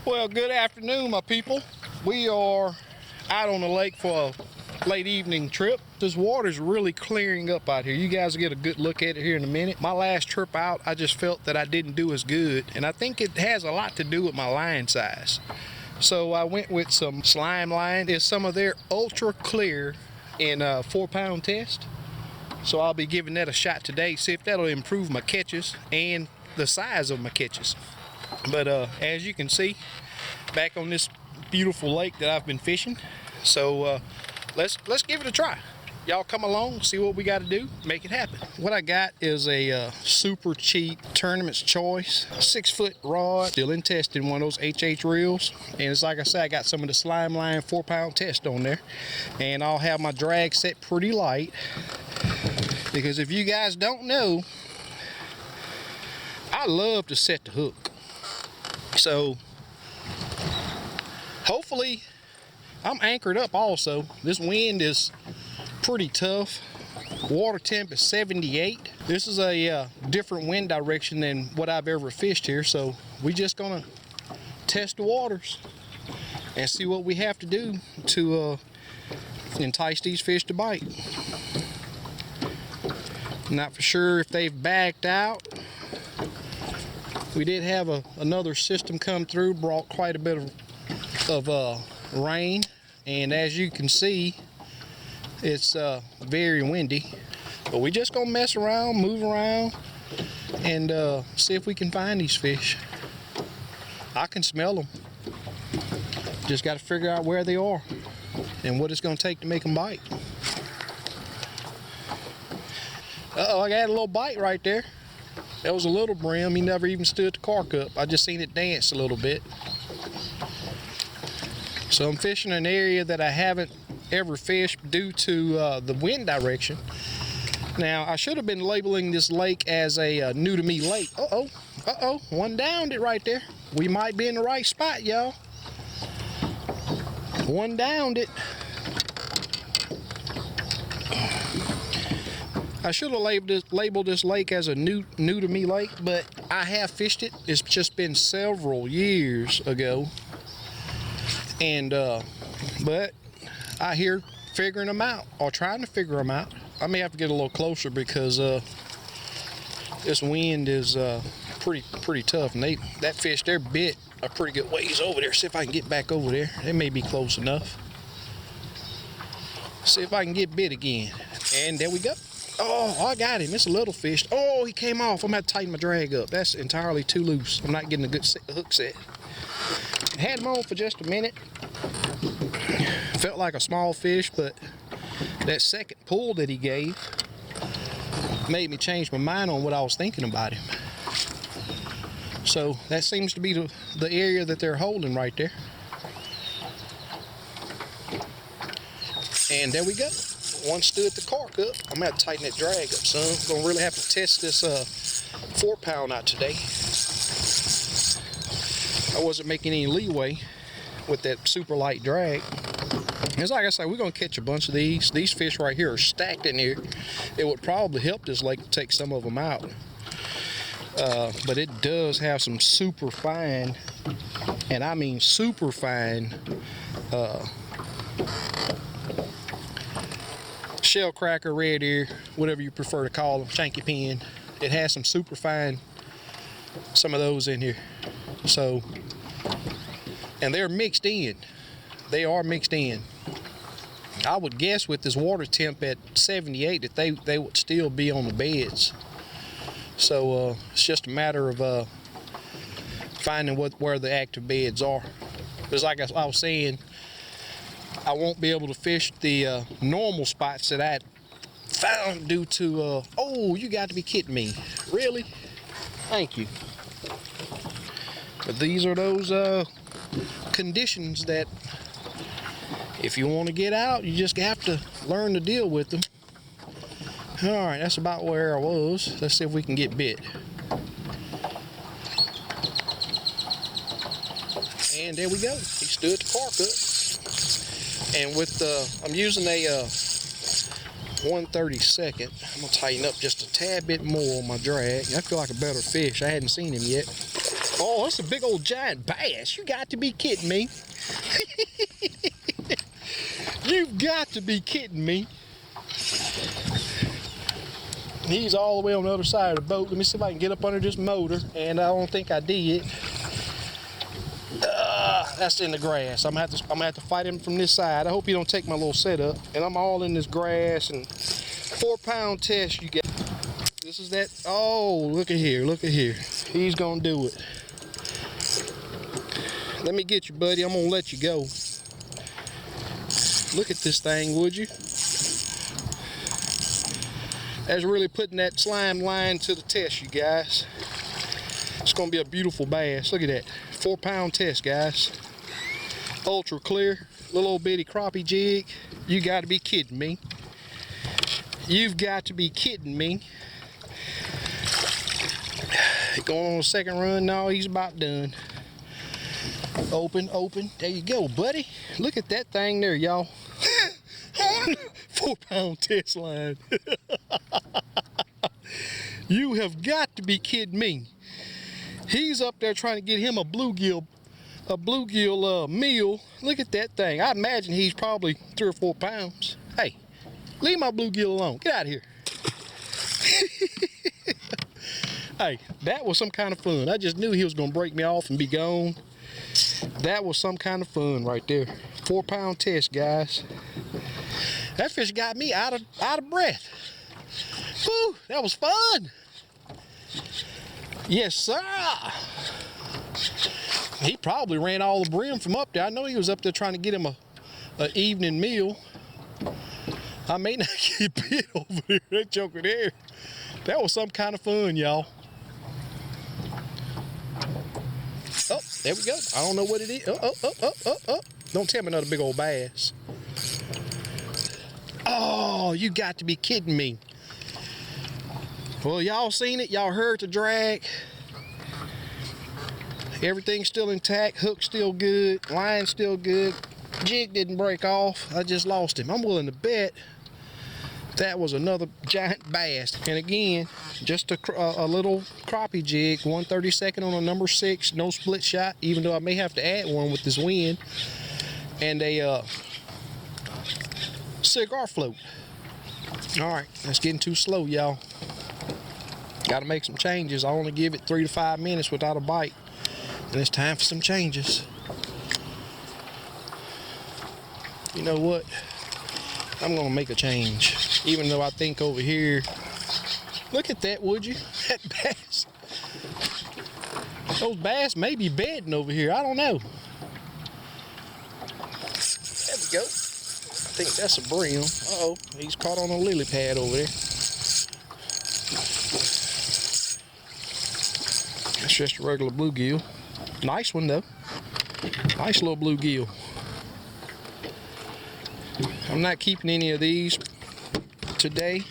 Well, good afternoon, my people. We are out on the lake for a late evening trip. This water's really clearing up out here. You guys will get a good look at it here in a minute. My last trip out, I just felt that I didn't do as good, and I think it has a lot to do with my line size. So I went with some slime line. It's some of their ultra clear in a 4-pound test. So I'll be giving that a shot today, see if that'll improve my catches and the size of my catches. But as you can see, back on this beautiful lake that I've been fishing. So let's give it a try. Y'all come along, see what we got to do, make it happen. What I got is a super cheap Tournament's Choice 6-foot rod, still in testing, one of those HH reels. And it's like I said, I got some of the slime line 4-pound test on there. And I'll have my drag set pretty light, because if you guys don't know, I love to set the hook. So hopefully I'm anchored up also. This wind is pretty tough. Water temp is 78. This is a different wind direction than what I've ever fished here, so we just gonna test the waters and see what we have to do to entice these fish to bite. Not for sure if they've backed out. We did have another system come through, brought quite a bit of rain, and as you can see, it's very windy. But we just gonna mess around, move around, and see if we can find these fish. I can smell them. Just got to figure out where they are and what it's gonna take to make them bite. Uh-oh, I got a little bite right there. That was a little brim. He never even stood the cork up. I just seen it dance a little bit. So I'm fishing an area that I haven't ever fished due to the wind direction. Now, I should have been labeling this lake as a new to me lake. Uh-oh, one downed it right there. We might be in the right spot, y'all. One downed it. I should have labeled this lake as a new to me lake, but I have fished it. It's just been several years ago, and but I hear figuring them out, or trying to figure them out. I may have to get a little closer because this wind is pretty tough, and that fish there bit a pretty good ways over there. See if I can get back over there. It may be close enough. See if I can get bit again, and there we go. Oh, I got him. It's a little fish. Oh, he came off. I'm going to have to tighten my drag up. That's entirely too loose. I'm not getting a good hook set. Had him on for just a minute. Felt like a small fish, but that second pull that he gave made me change my mind on what I was thinking about him. So that seems to be the area that they're holding right there. And there we go. One stood the cork up. I'm gonna have to tighten that drag up, son. I'm gonna really have to test this 4-pound out today. I wasn't making any leeway with that super light drag. It's like I say, we're gonna catch a bunch of these. These fish right here are stacked in here. It would probably help this lake to take some of them out. But it does have some super fine, and I mean super fine, Shellcracker, red ear, whatever you prefer to call them, shanky pen. It has some super fine, some of those in here. So, and they're mixed in. They are mixed in. I would guess with this water temp at 78 that they would still be on the beds. So it's just a matter of finding where the active beds are. Because like I was saying, I won't be able to fish the normal spots that I found due to, oh, you got to be kidding me. Really? Thank you. But these are those conditions that if you want to get out, you just have to learn to deal with them. All right, that's about where I was. Let's see if we can get bit. And there we go. He stood the cork up. And with I'm using a 1/32. I'm gonna tighten up just a tad bit more on my drag. I feel like a better fish. I hadn't seen him yet. Oh, that's a big old giant bass. You got to be kidding me. You've got to be kidding me. He's all the way on the other side of the boat. Let me see if I can get up under this motor, and I don't think I did. That's in the grass. I'm gonna have to fight him from this side. I hope he don't take my little setup. And I'm all in this grass, and 4-pound test you get. This is that. Oh, look at here, look at here. He's gonna do it. Let me get you, buddy. I'm gonna let you go. Look at this thing, would you? That's really putting that slime line to the test, you guys. It's gonna be a beautiful bass. Look at that. 4-pound test, guys. Ultra clear, little old bitty crappie jig. You gotta be kidding me. You've got to be kidding me. Going on a second run. No, he's about done. Open, open. There you go, buddy. Look at that thing there, y'all. 4-pound test line. You have got to be kidding me. He's up there trying to get him a bluegill meal. Look at that thing. I imagine he's probably 3 or 4 pounds. Hey, leave my bluegill alone. Get out of here. Hey, that was some kind of fun. I just knew he was gonna break me off and be gone. That was some kind of fun right there. 4-pound test, guys. That fish got me out of breath. Whew, that was fun. Yes, sir. He probably ran all the brim from up there. I know he was up there trying to get him a evening meal. I may not get bit over there. That joker there. That was some kind of fun, y'all. Oh, there we go. I don't know what it is. Oh. Don't tell me another big old bass. Oh, you got to be kidding me. Well, y'all seen it. Y'all heard the drag. Everything's still intact. Hook's still good. Line's still good. Jig didn't break off. I just lost him. I'm willing to bet that was another giant bass. And again, just a little crappie jig, 1/32 on a number 6, no split shot, even though I may have to add one with this wind, and a cigar float. All right, that's getting too slow, y'all. Got to make some changes. I want to give it 3 to 5 minutes without a bite, and it's time for some changes. You know what? I'm gonna make a change, even though I think over here, look at that, would you? That bass. Those bass may be bedding over here. I don't know. There we go. I think that's a brim. Uh-oh, he's caught on a lily pad over there. That's just a regular bluegill. Nice one though. Nice little bluegill. I'm not keeping any of these today.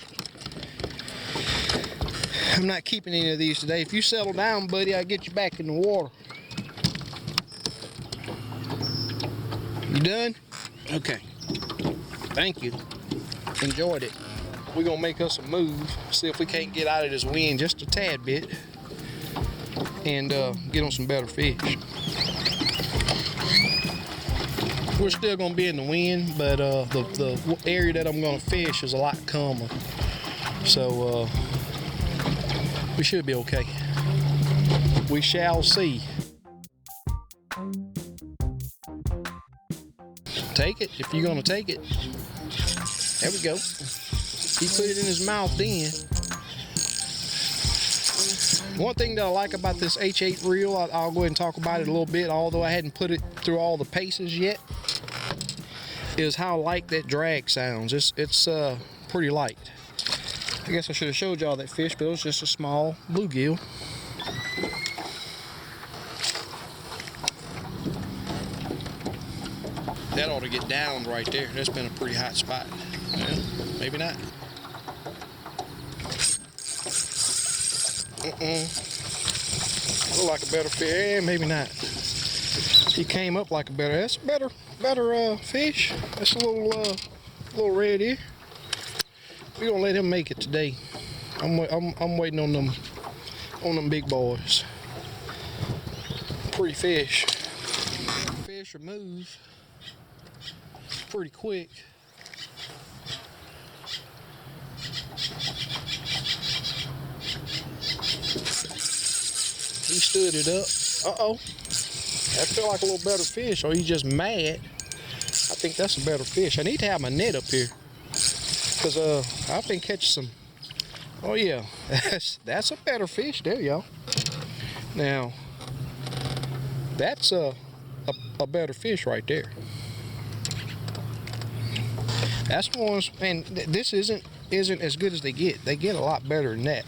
I'm not keeping any of these today. If you settle down, buddy, I'll get you back in the water. You done? Okay. Thank you. Enjoyed it. We're gonna make us a move, see if we can't get out of this wind just a tad bit and get on some better fish. We're still gonna be in the wind, but the area that I'm gonna fish is a lot calmer. So we should be okay. We shall see. Take it if you're gonna take it. There we go. He put it in his mouth then. One thing that I like about this H8 reel, I'll go ahead and talk about it a little bit, although I hadn't put it through all the paces yet, is how light that drag sounds. It's pretty light. I guess I should have showed y'all that fish, but it was just a small bluegill. That ought to get down right there. That's been a pretty hot spot. Well, maybe not. Look like a better fish. Maybe not. He came up like a better. That's a better fish. That's a little red here. We're gonna let him make it today. I'm waiting on them big boys. Pretty fish. Fish will move pretty quick. He stood it up. Uh-oh. That felt like a little better fish, or he's just mad. I think that's a better fish. I need to have my net up here, because I've been catching some. Oh yeah, that's a better fish. There y'all. Now, that's a better fish right there. That's ones, and this isn't as good as they get. They get a lot better than that.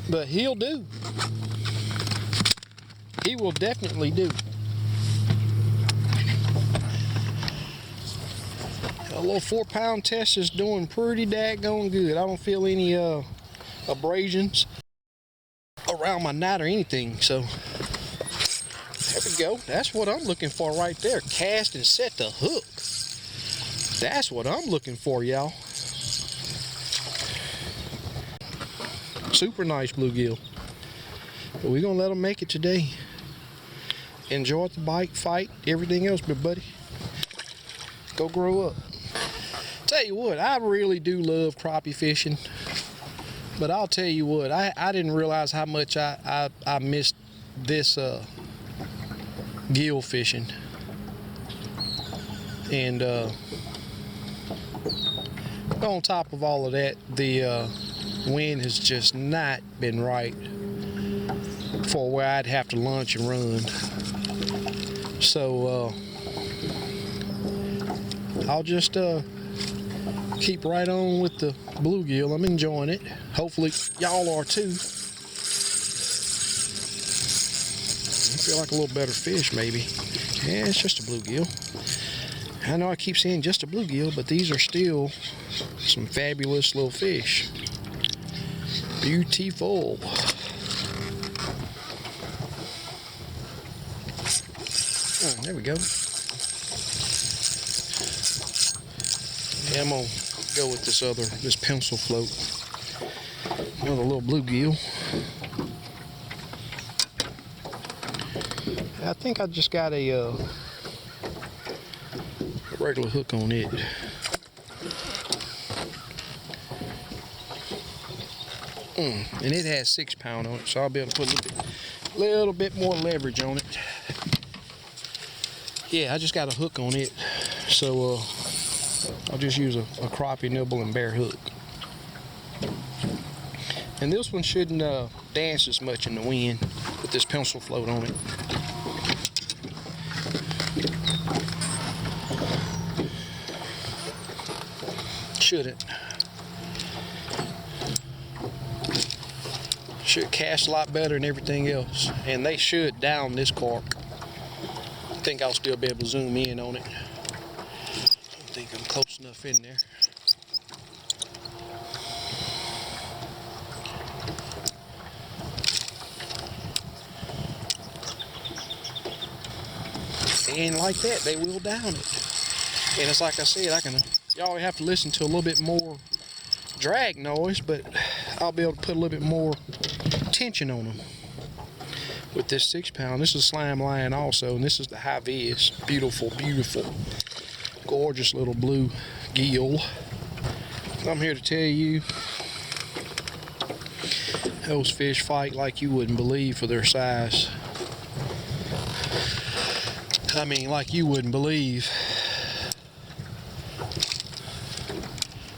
But he'll do. He will definitely do. A little 4-pound test is doing pretty daggone good. I don't feel any abrasions around my knot or anything. So there we go. That's what I'm looking for right there. Cast and set the hook. That's what I'm looking for, y'all. Super nice bluegill. But we're gonna let them make it today. Enjoy the bite, fight, everything else, but buddy, go grow up. Tell you what, I really do love crappie fishing, but I'll tell you what, I didn't realize how much I missed this gill fishing. And on top of all of that, the wind has just not been right for where I'd have to launch and run. So I'll just keep right on with the bluegill. I'm enjoying it. Hopefully y'all are too. I feel like a little better fish maybe. Yeah, it's just a bluegill. I know I keep saying just a bluegill, but these are still some fabulous little fish. Beautiful. Oh, there we go. Yeah, I'm gonna go with this pencil float. Another little bluegill. I think I just got a regular hook on it. And it has 6 pound on it, so I'll be able to put a little bit more leverage on it. Yeah, I just got a hook on it, so I'll just use a crappie nibble and bare hook. And this one shouldn't dance as much in the wind with this pencil float on it. Shouldn't. Should cast a lot better than everything else, and they should down this cork. I think I'll still be able to zoom in on it. I don't think I'm close enough in there. And like that, they will down it. And it's like I said, y'all have to listen to a little bit more drag noise, but I'll be able to put a little bit more tension on them with this 6 pound. This is slime line also, and this is the high vis. Beautiful, beautiful, gorgeous little blue gill. I'm here to tell you, those fish fight like you wouldn't believe for their size. I mean, like you wouldn't believe.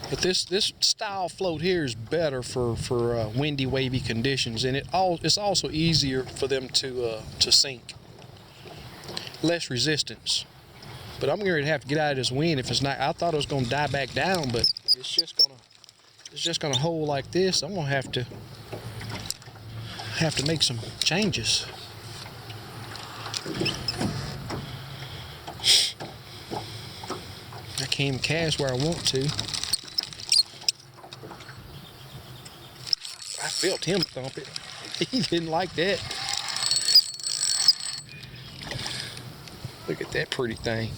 But this style float here is better for windy, wavy conditions, and it's also easier for them to sink. Less resistance. But I'm going to have to get out of this wind if it's not. I thought it was going to die back down, but it's just gonna hold like this. I'm gonna have to make some changes. I can't even cast where I want to. I felt him thump it. He didn't like that. Look at that pretty thing.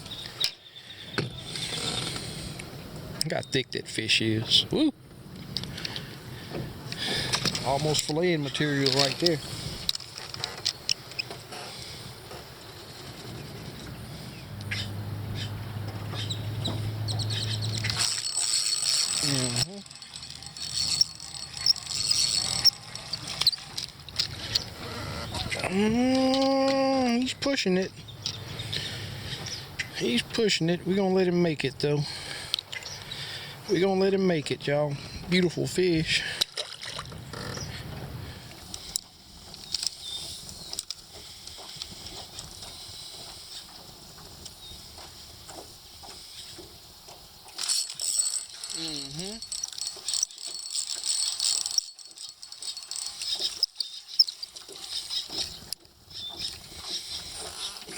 Look how thick that fish is. Woo! Almost filleting material right there. He's pushing it. He's pushing it. We're gonna let him make it though. We're gonna let him make it, y'all. Beautiful fish.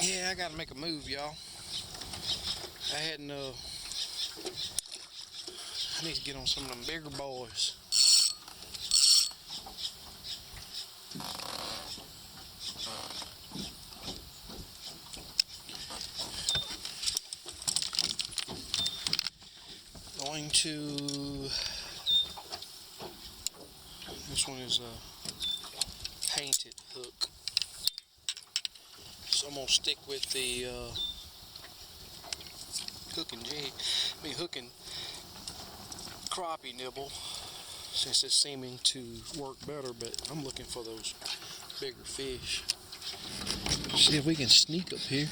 Yeah, I gotta make a move, y'all. I need to get on some of them bigger boys. Going to, this one is a painted hook. So I'm gonna stick with the hook and crappie nibble, since it's seeming to work better, but I'm looking for those bigger fish. See if we can sneak up here,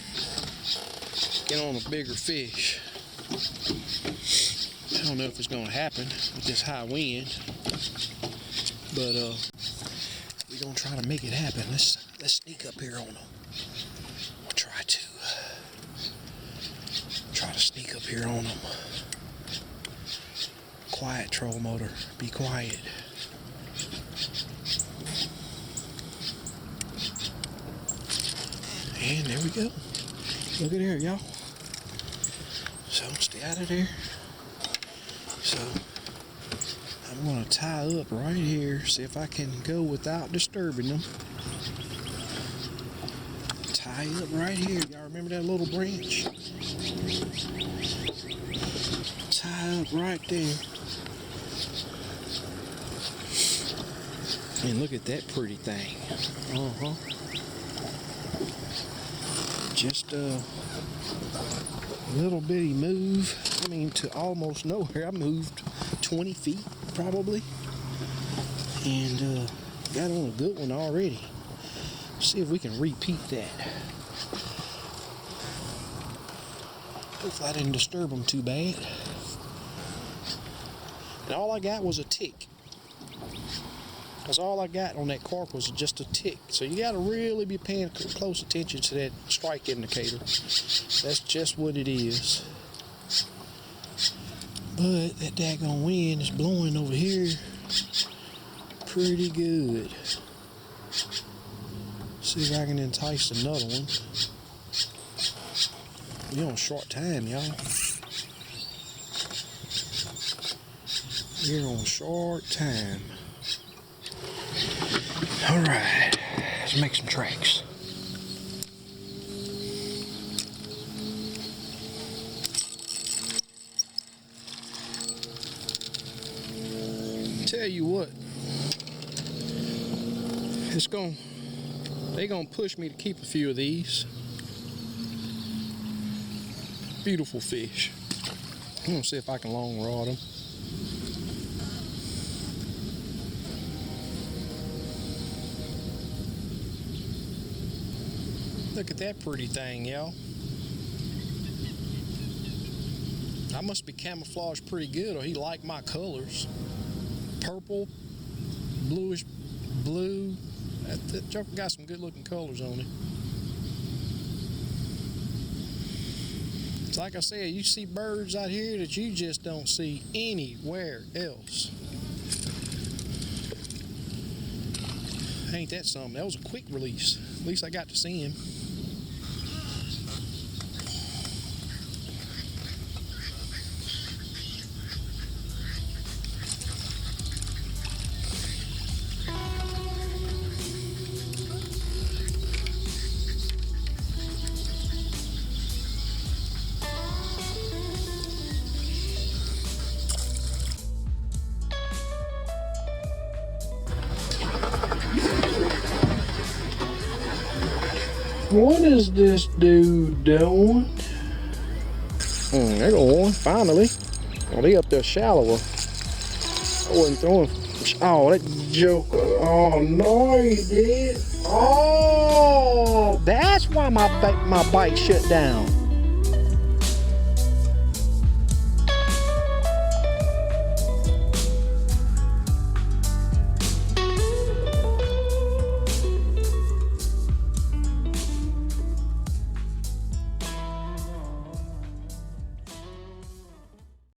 get on a bigger fish. I don't know if it's gonna happen with this high wind, but we're gonna try to make it happen. Let's sneak up here on them. We'll try to sneak up here on them. Quiet, troll motor. Be quiet. And there we go. Look at there, y'all. So stay out of there. So I'm gonna tie up right here, see if I can go without disturbing them. Tie up right here. Y'all remember that little branch? Tie up right there. And look at that pretty thing. Just a little bitty move. I mean, to almost nowhere. I moved 20 feet probably, and got on a good one already. See if we can repeat that. Hopefully I didn't disturb them too bad. And all I got was a tick. That's all I got on that carp was just a tick. So you got to really be paying close attention to that strike indicator. That's just what it is. But that daggone wind is blowing over here pretty good. See if I can entice another one. We're on short time, y'all. We're on short time. All right, let's make some tracks. Tell you what, they're gonna push me to keep a few of these. Beautiful fish. I'm gonna see if I can long rod them. Look at that pretty thing, y'all. I must be camouflaged pretty good, or he liked my colors. Purple, bluish blue. That joker got some good looking colors on it. It's like I said, you see birds out here that you just don't see anywhere else. Ain't that something? That was a quick release. At least I got to see him. What is this dude doing? There go one, finally. Oh, they up there shallower. I wasn't throwing. Oh, that joker. Oh, no, he did. Oh, that's why my bite shut down.